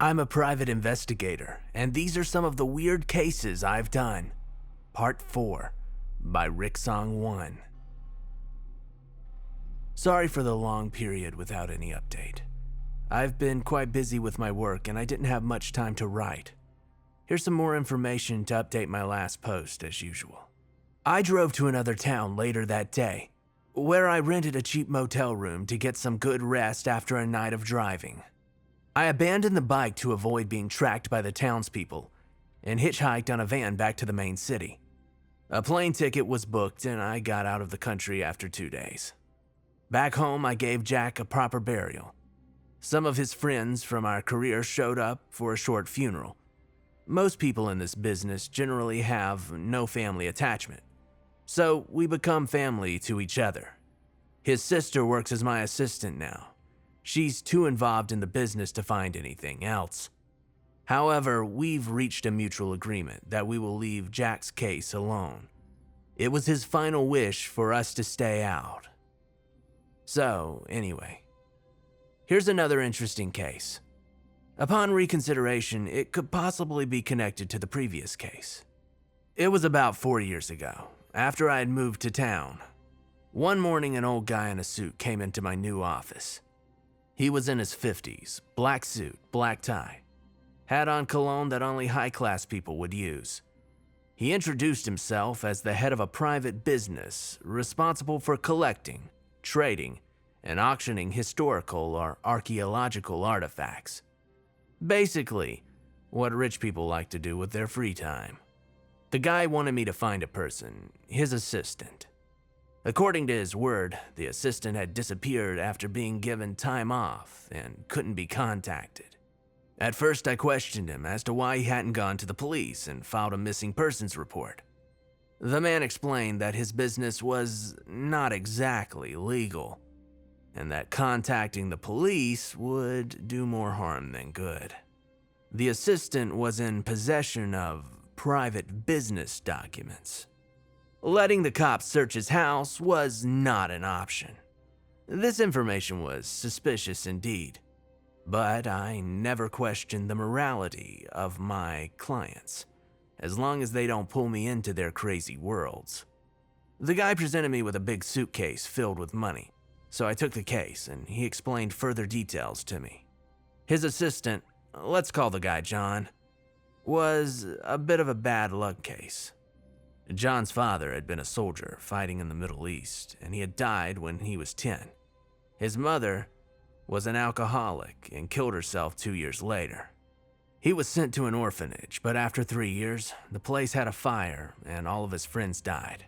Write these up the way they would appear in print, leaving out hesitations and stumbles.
I'm a private investigator, and these are some of the weird cases I've done. Part 4 by Ricksong1. Sorry for the long period without any update. I've been quite busy with my work and I didn't have much time to write. Here's some more information to update my last post as usual. I drove to another town later that day, where I rented a cheap motel room to get some good rest after a night of driving. I abandoned the bike to avoid being tracked by the townspeople and hitchhiked on a van back to the main city. A plane ticket was booked and I got out of the country after 2 days. Back home, I gave Jack a proper burial. Some of his friends from our career showed up for a short funeral. Most people in this business generally have no family attachment, so we become family to each other. His sister works as my assistant now. She's too involved in the business to find anything else. However, we've reached a mutual agreement that we will leave Jack's case alone. It was his final wish for us to stay out. So, anyway, here's another interesting case. Upon reconsideration, it could possibly be connected to the previous case. It was about 4 years ago, after I had moved to town. One morning, an old guy in a suit came into my new office. He was in his 50s, black suit, black tie, had on cologne that only high-class people would use. He introduced himself as the head of a private business responsible for collecting, trading, and auctioning historical or archaeological artifacts. Basically, what rich people like to do with their free time. The guy wanted me to find a person, his assistant. According to his word, the assistant had disappeared after being given time off and couldn't be contacted. At first, I questioned him as to why he hadn't gone to the police and filed a missing persons report. The man explained that his business was not exactly legal, and that contacting the police would do more harm than good. The assistant was in possession of private business documents. Letting the cops search his house was not an option. This information was suspicious indeed, but I never questioned the morality of my clients, as long as they don't pull me into their crazy worlds. The guy presented me with a big suitcase filled with money, so I took the case and he explained further details to me. His assistant, let's call the guy John, was a bit of a bad luck case. John's father had been a soldier fighting in the Middle East, and he had died when he was 10. His mother was an alcoholic and killed herself 2 years later. He was sent to an orphanage, but after 3 years, the place had a fire and all of his friends died.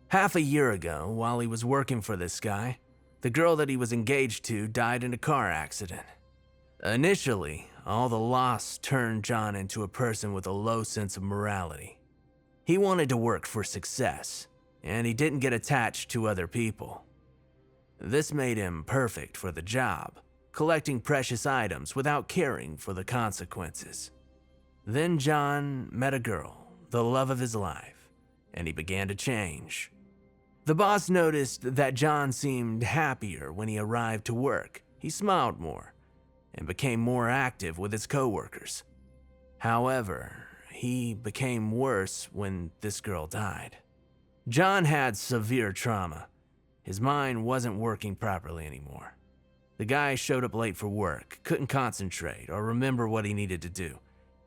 Half a year ago, while he was working for this guy, the girl that he was engaged to died in a car accident. Initially, all the loss turned John into a person with a low sense of morality. He wanted to work for success, and he didn't get attached to other people. This made him perfect for the job, collecting precious items without caring for the consequences. Then John met a girl, the love of his life, and he began to change. The boss noticed that John seemed happier when he arrived to work. He smiled more and became more active with his coworkers. However, he became worse when this girl died. John had severe trauma. His mind wasn't working properly anymore. The guy showed up late for work, couldn't concentrate or remember what he needed to do.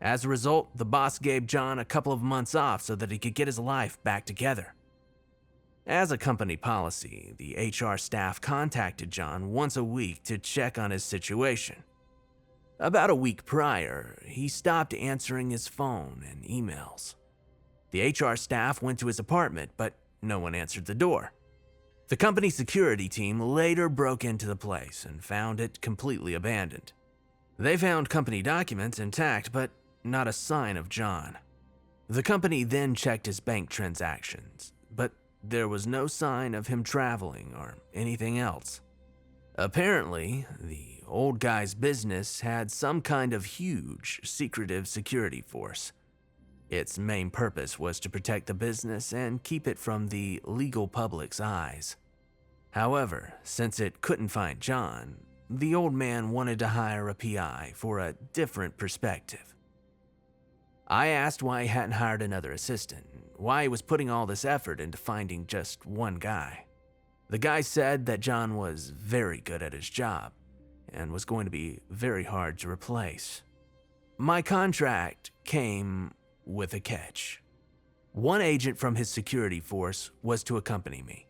As a result, the boss gave John a couple of months off so that he could get his life back together. As a company policy, the HR staff contacted John once a week to check on his situation. About a week prior, he stopped answering his phone and emails. The HR staff went to his apartment, but no one answered the door. The company security team later broke into the place and found it completely abandoned. They found company documents intact, but not a sign of John. The company then checked his bank transactions, but there was no sign of him traveling or anything else. Apparently, the old guy's business had some kind of huge, secretive security force. Its main purpose was to protect the business and keep it from the legal public's eyes. However, since it couldn't find John, the old man wanted to hire a PI for a different perspective. I asked why he hadn't hired another assistant, why he was putting all this effort into finding just one guy. The guy said that John was very good at his job and was going to be very hard to replace. My contract came with a catch. One agent from his security force was to accompany me.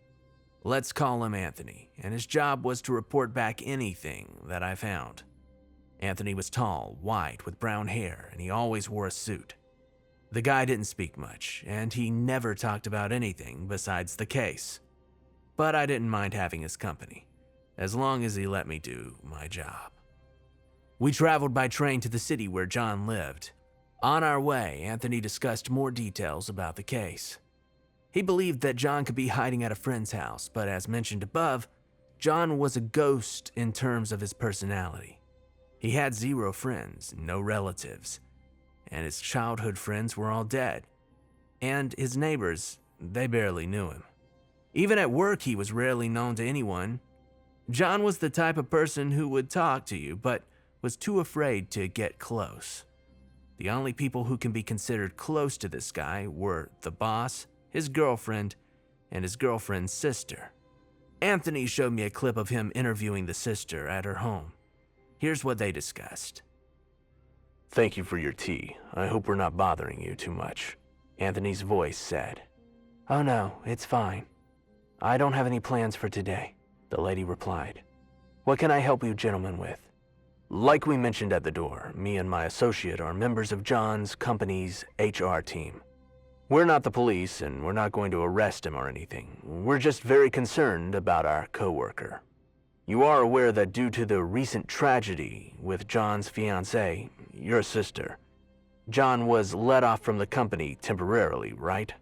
Let's call him Anthony, and his job was to report back anything that I found. Anthony was tall, white, with brown hair, and he always wore a suit. The guy didn't speak much, and he never talked about anything besides the case. But I didn't mind having his company, as long as he let me do my job. We traveled by train to the city where John lived. On our way, Anthony discussed more details about the case. He believed that John could be hiding at a friend's house, but as mentioned above, John was a ghost in terms of his personality. He had 0 friends, no relatives, and his childhood friends were all dead. And his neighbors, they barely knew him. Even at work, he was rarely known to anyone. John was the type of person who would talk to you, but was too afraid to get close. The only people who can be considered close to this guy were the boss, his girlfriend, and his girlfriend's sister. Anthony showed me a clip of him interviewing the sister at her home. Here's what they discussed. "Thank you for your tea. I hope we're not bothering you too much," Anthony's voice said. "Oh no, it's fine. I don't have any plans for today," the lady replied. "What can I help you gentlemen with?" "Like we mentioned at the door, me and my associate are members of John's company's HR team. We're not the police and we're not going to arrest him or anything. We're just very concerned about our coworker. You are aware that due to the recent tragedy with John's fiancée, your sister, John was let off from the company temporarily, right?"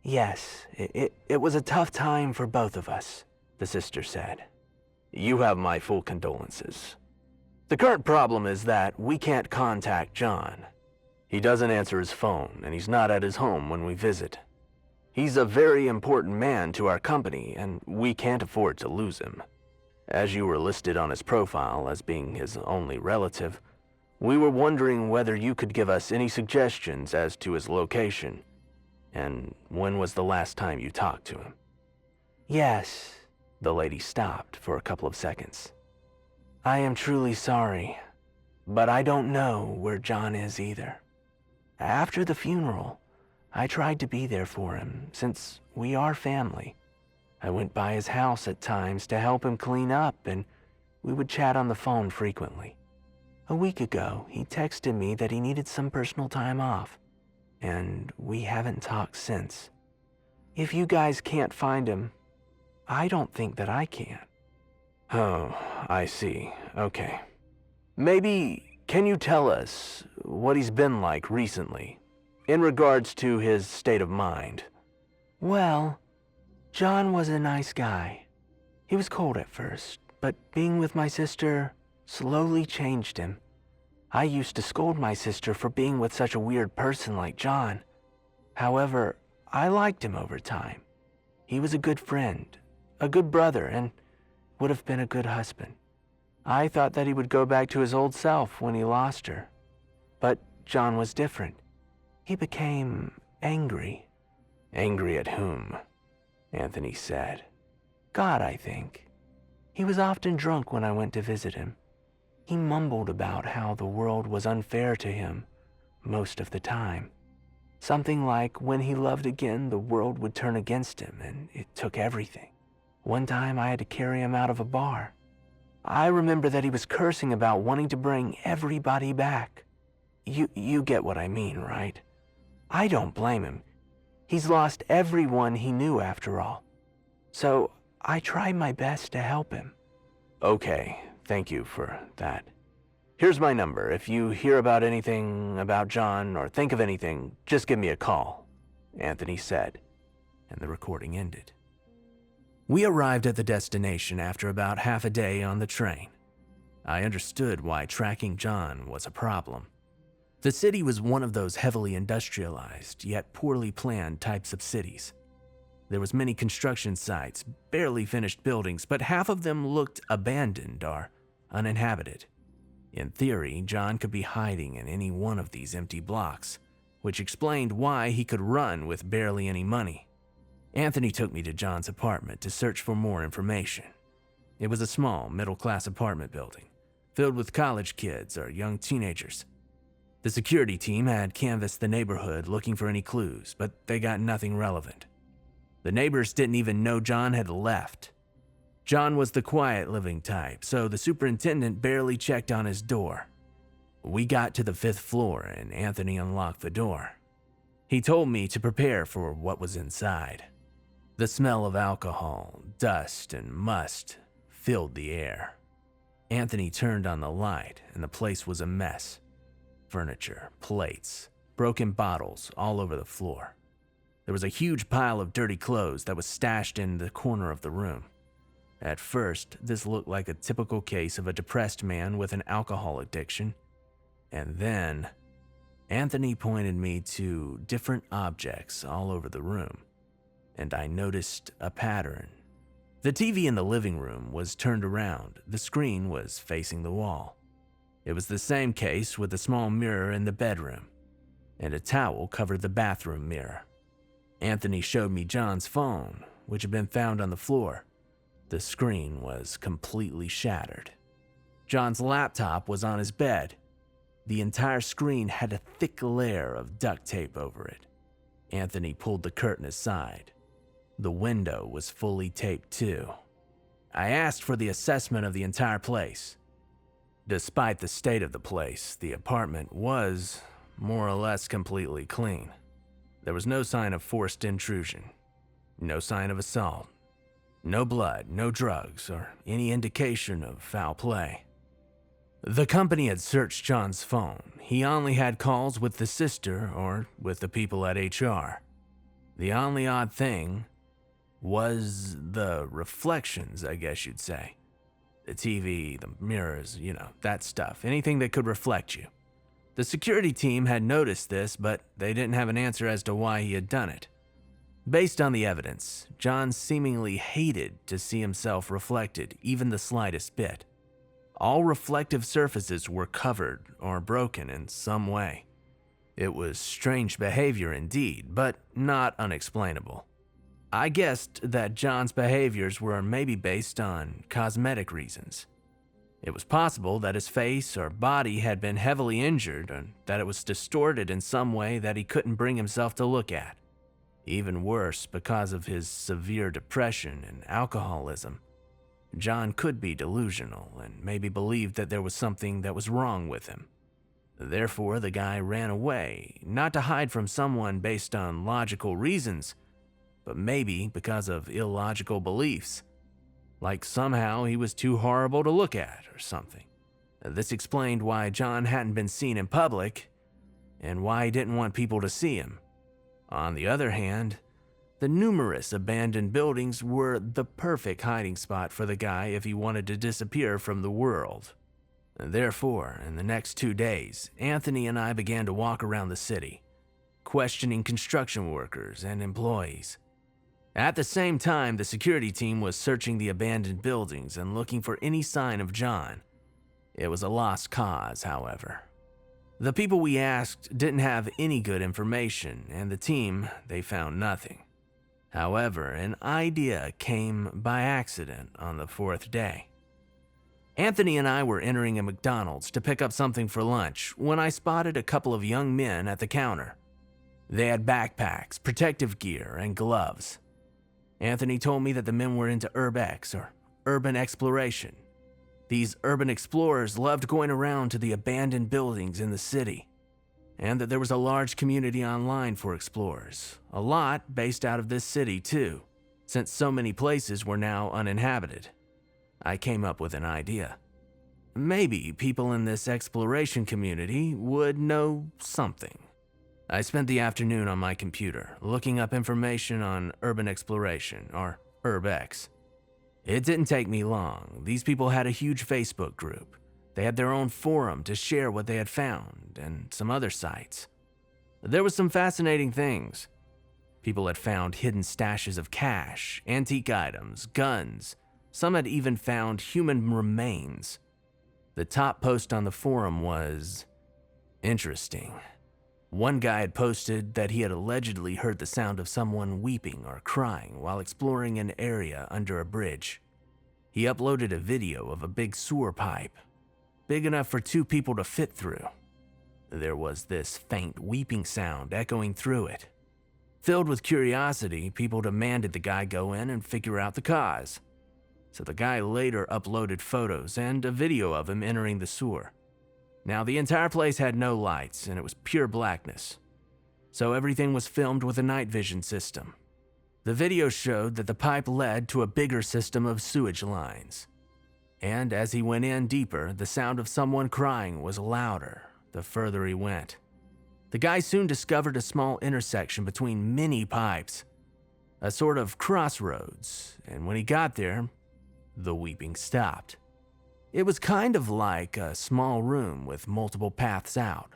"Yes, it was a tough time for both of us," the sister said. "You have my full condolences. The current problem is that we can't contact John. He doesn't answer his phone, and he's not at his home when we visit. He's a very important man to our company, and we can't afford to lose him. As you were listed on his profile as being his only relative, we were wondering whether you could give us any suggestions as to his location, and when was the last time you talked to him?" "Yes," the lady stopped for a couple of seconds. "I am truly sorry, but I don't know where John is either. After the funeral, I tried to be there for him since we are family. I went by his house at times to help him clean up, and we would chat on the phone frequently. A week ago, he texted me that he needed some personal time off, and we haven't talked since. If you guys can't find him, I don't think that I can." "Oh, I see. Okay. Maybe, can you tell us what he's been like recently, in regards to his state of mind?" "Well, John was a nice guy. He was cold at first, but being with my sister slowly changed him. I used to scold my sister for being with such a weird person like John. However, I liked him over time. He was a good friend, a good brother, and would have been a good husband. I thought that he would go back to his old self when he lost her. But John was different. He became angry." "Angry at whom?" Anthony said. "God, I think. He was often drunk when I went to visit him. He mumbled about how the world was unfair to him most of the time. Something like when he loved again, the world would turn against him, and it took everything. One time I had to carry him out of a bar. I remember that he was cursing about wanting to bring everybody back. You get what I mean, right? I don't blame him. He's lost everyone he knew after all. So I tried my best to help him." "Okay, thank you for that. Here's my number. If you hear about anything about John or think of anything, just give me a call," Anthony said, and the recording ended. We arrived at the destination after about half a day on the train. I understood why tracking John was a problem. The city was one of those heavily industrialized, yet poorly planned types of cities. There was many construction sites, barely finished buildings, but half of them looked abandoned or uninhabited. In theory, John could be hiding in any one of these empty blocks, which explained why he could run with barely any money. Anthony took me to John's apartment to search for more information. It was a small, middle-class apartment building, filled with college kids or young teenagers. The security team had canvassed the neighborhood looking for any clues, but they got nothing relevant. The neighbors didn't even know John had left. John was the quiet living type, so the superintendent barely checked on his door. We got to the 5th floor and Anthony unlocked the door. He told me to prepare for what was inside. The smell of alcohol, dust, and must filled the air. Anthony turned on the light and the place was a mess. Furniture, plates, broken bottles all over the floor. There was a huge pile of dirty clothes that was stashed in the corner of the room. At first, this looked like a typical case of a depressed man with an alcohol addiction. And then, Anthony pointed me to different objects all over the room, and I noticed a pattern. The TV in the living room was turned around. The screen was facing the wall. It was the same case with a small mirror in the bedroom, and a towel covered the bathroom mirror. Anthony showed me John's phone, which had been found on the floor. The screen was completely shattered. John's laptop was on his bed. The entire screen had a thick layer of duct tape over it. Anthony pulled the curtain aside. The window was fully taped too. I asked for the assessment of the entire place. Despite the state of the place, the apartment was more or less completely clean. There was no sign of forced intrusion, no sign of assault, no blood, no drugs, or any indication of foul play. The company had searched John's phone. He only had calls with the sister or with the people at HR. The only odd thing was the reflections, I guess you'd say. The TV, the mirrors, that stuff. Anything that could reflect you. The security team had noticed this, but they didn't have an answer as to why he had done it. Based on the evidence, John seemingly hated to see himself reflected even the slightest bit. All reflective surfaces were covered or broken in some way. It was strange behavior indeed, but not unexplainable. I guessed that John's behaviors were maybe based on cosmetic reasons. It was possible that his face or body had been heavily injured and that it was distorted in some way that he couldn't bring himself to look at. Even worse, because of his severe depression and alcoholism, John could be delusional and maybe believed that there was something that was wrong with him. Therefore, the guy ran away, not to hide from someone based on logical reasons, but maybe because of illogical beliefs. Like somehow he was too horrible to look at or something. This explained why John hadn't been seen in public and why he didn't want people to see him. On the other hand, the numerous abandoned buildings were the perfect hiding spot for the guy if he wanted to disappear from the world. Therefore, in the next 2 days, Anthony and I began to walk around the city, questioning construction workers and employees. At the same time, the security team was searching the abandoned buildings and looking for any sign of John. It was a lost cause, however. The people we asked didn't have any good information, and the team, they found nothing. However, an idea came by accident on the 4th day. Anthony and I were entering a McDonald's to pick up something for lunch when I spotted a couple of young men at the counter. They had backpacks, protective gear, and gloves. Anthony told me that the men were into urbex, or urban exploration. These urban explorers loved going around to the abandoned buildings in the city, and that there was a large community online for explorers, a lot based out of this city too, since so many places were now uninhabited. I came up with an idea. Maybe people in this exploration community would know something. I spent the afternoon on my computer, looking up information on urban exploration, or urbex. It didn't take me long. These people had a huge Facebook group. They had their own forum to share what they had found, and some other sites. There was some fascinating things. People had found hidden stashes of cash, antique items, guns. Some had even found human remains. The top post on the forum was interesting. One guy had posted that he had allegedly heard the sound of someone weeping or crying while exploring an area under a bridge. He uploaded a video of a big sewer pipe, big enough for 2 people to fit through. There was this faint weeping sound echoing through it. Filled with curiosity, people demanded the guy go in and figure out the cause. So the guy later uploaded photos and a video of him entering the sewer. Now, the entire place had no lights, and it was pure blackness. So everything was filmed with a night vision system. The video showed that the pipe led to a bigger system of sewage lines. And as he went in deeper, the sound of someone crying was louder the further he went. The guy soon discovered a small intersection between many pipes, a sort of crossroads, and when he got there, the weeping stopped. It was kind of like a small room with multiple paths out.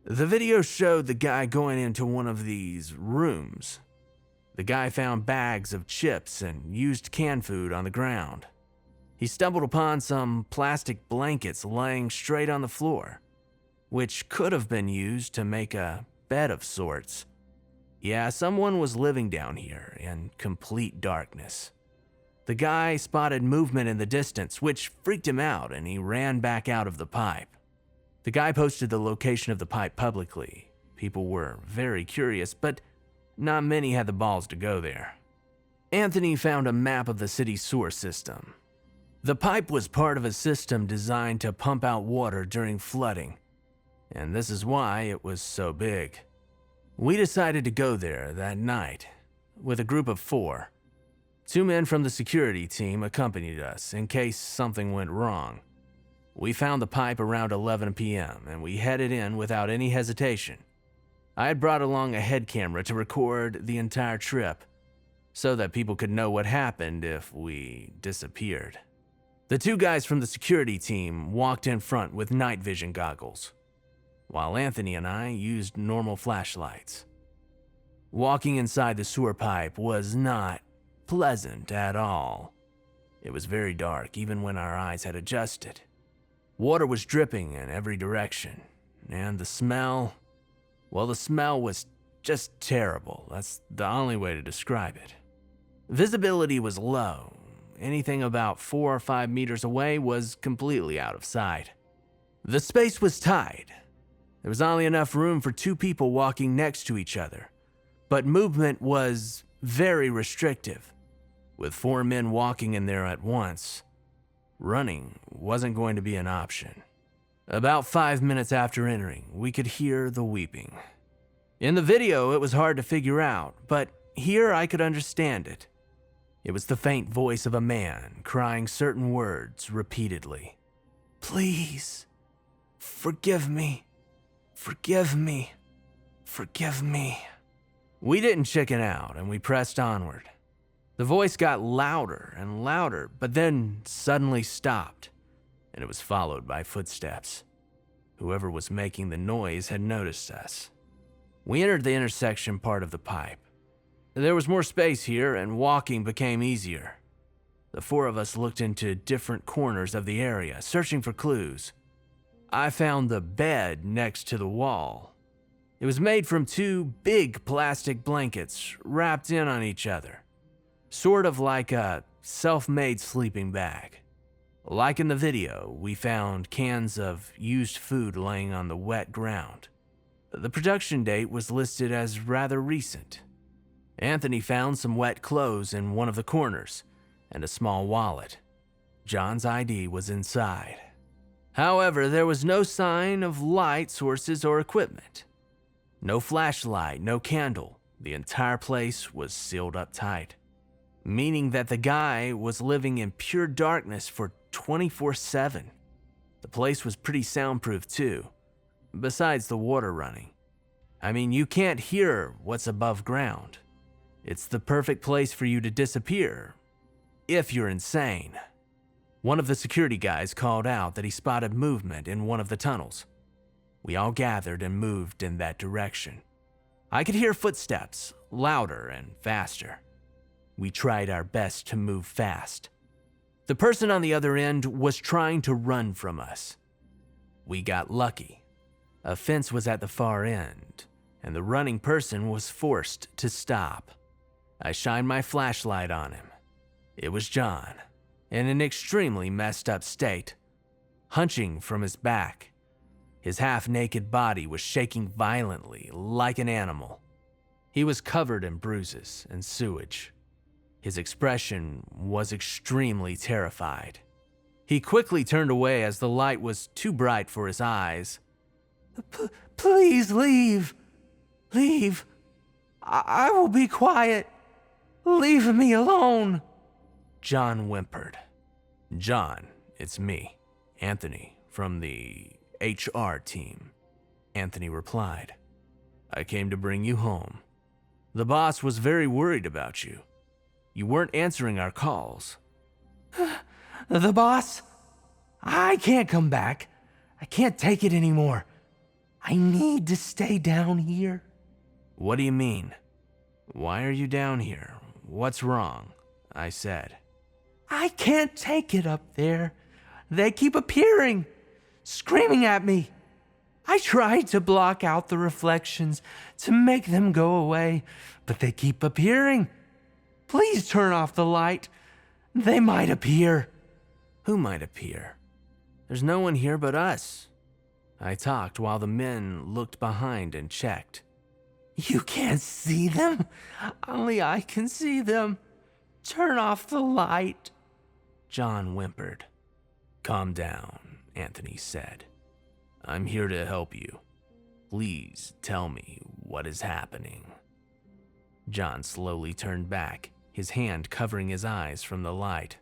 The video showed the guy going into one of these rooms. The guy found bags of chips and used canned food on the ground. He stumbled upon some plastic blankets laying straight on the floor, which could have been used to make a bed of sorts. Yeah, someone was living down here in complete darkness. The guy spotted movement in the distance, which freaked him out, and he ran back out of the pipe. The guy posted the location of the pipe publicly. People were very curious, but not many had the balls to go there. Anthony found a map of the city's sewer system. The pipe was part of a system designed to pump out water during flooding, and this is why it was so big. We decided to go there that night with a group of 4. 2 men from the security team accompanied us in case something went wrong. We found the pipe around 11 p.m. and we headed in without any hesitation. I had brought along a head camera to record the entire trip so that people could know what happened if we disappeared. The 2 guys from the security team walked in front with night vision goggles, while Anthony and I used normal flashlights. Walking inside the sewer pipe was not pleasant at all. It was very dark even when our eyes had adjusted. Water was dripping in every direction, and the smell was just terrible. That's the only way to describe it. Visibility was low. Anything about 4 or 5 meters away was completely out of sight. The space was tight. There was only enough room for 2 people walking next to each other, but movement was very restrictive. With 4 men walking in there at once, running wasn't going to be an option. About 5 minutes after entering, we could hear the weeping. In the video, it was hard to figure out, but here I could understand it. It was the faint voice of a man crying certain words repeatedly. "Please, forgive me, forgive me, forgive me." We didn't chicken out, and we pressed onward. The voice got louder and louder, but then suddenly stopped, and it was followed by footsteps. Whoever was making the noise had noticed us. We entered the intersection part of the pipe. There was more space here, and walking became easier. The 4 of us looked into different corners of the area, searching for clues. I found the bed next to the wall. It was made from 2 big plastic blankets wrapped in on each other, sort of like a self-made sleeping bag. Like in the video, we found cans of used food laying on the wet ground. The production date was listed as rather recent. Anthony found some wet clothes in one of the corners and a small wallet. John's ID was inside. However, there was no sign of light sources or equipment. No flashlight, no candle. The entire place was sealed up tight, meaning that the guy was living in pure darkness for 24/7. The place was pretty soundproof too, besides the water running. I mean, you can't hear what's above ground. It's the perfect place for you to disappear, if you're insane. One of the security guys called out that he spotted movement in one of the tunnels. We all gathered and moved in that direction. I could hear footsteps, louder and faster. We tried our best to move fast. The person on the other end was trying to run from us. We got lucky. A fence was at the far end, and the running person was forced to stop. I shined my flashlight on him. It was John, in an extremely messed up state, hunching from his back. His half-naked body was shaking violently, like an animal. He was covered in bruises and sewage. His expression was extremely terrified. He quickly turned away as the light was too bright for his eyes. Please leave. Leave. I will be quiet. Leave me alone. John whimpered. John, it's me, Anthony, from the HR team. Anthony replied. I came to bring you home. The boss was very worried about you. You weren't answering our calls. The boss? I can't come back. I can't take it anymore. I need to stay down here. What do you mean? Why are you down here? What's wrong? I said. I can't take it up there. They keep appearing, screaming at me. I tried to block out the reflections to make them go away, but they keep appearing. Please turn off the light. They might appear. Who might appear? There's no one here but us. I talked while the men looked behind and checked. You can't see them? Only I can see them. Turn off the light. John whimpered. Calm down, Anthony said. I'm here to help you. Please tell me what is happening. John slowly turned back, his hand covering his eyes from the light.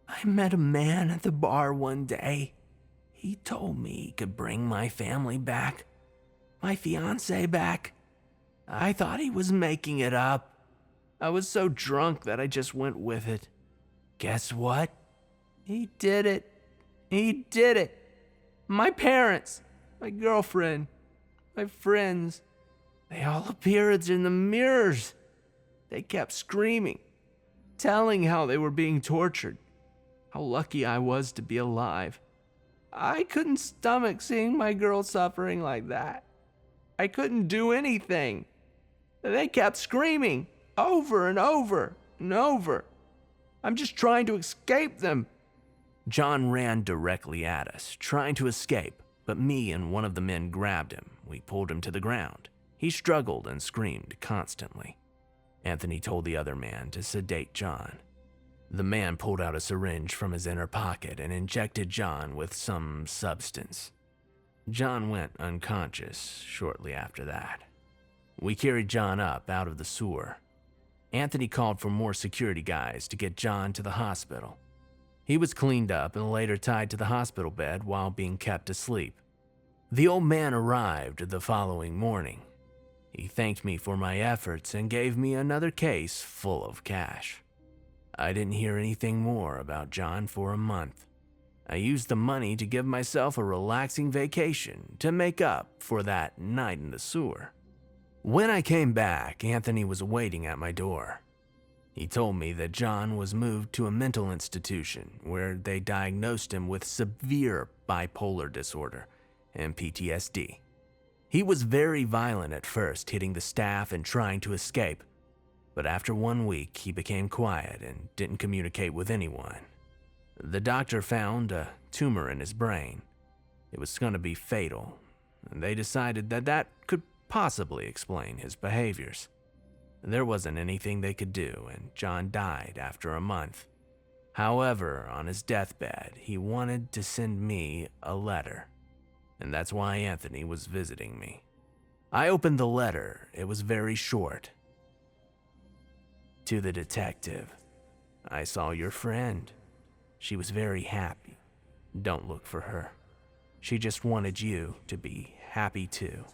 I met a man at the bar one day. He told me he could bring my family back, my fiancée back. I thought he was making it up. I was so drunk that I just went with it. Guess what? He did it. He did it. My parents, my girlfriend, my friends, they all appeared in the mirrors. They kept screaming, telling how they were being tortured, how lucky I was to be alive. I couldn't stomach seeing my girl suffering like that. I couldn't do anything. They kept screaming over and over and over. I'm just trying to escape them. John ran directly at us, trying to escape, but me and one of the men grabbed him. We pulled him to the ground. He struggled and screamed constantly. Anthony told the other man to sedate John. The man pulled out a syringe from his inner pocket and injected John with some substance. John went unconscious shortly after that. We carried John up out of the sewer. Anthony called for more security guys to get John to the hospital. He was cleaned up and later tied to the hospital bed while being kept asleep. The old man arrived the following morning. He thanked me for my efforts and gave me another case full of cash. I didn't hear anything more about John for a month. I used the money to give myself a relaxing vacation to make up for that night in the sewer. When I came back, Anthony was waiting at my door. He told me that John was moved to a mental institution where they diagnosed him with severe bipolar disorder and PTSD. He was very violent at first, hitting the staff and trying to escape, but after 1 week, he became quiet and didn't communicate with anyone. The doctor found a tumor in his brain. It was going to be fatal, and they decided that that could possibly explain his behaviors. There wasn't anything they could do, and John died after a month. However, on his deathbed, he wanted to send me a letter, and that's why Anthony was visiting me. I opened the letter. It was very short. To the detective, I saw your friend. She was very happy. Don't look for her. She just wanted you to be happy too.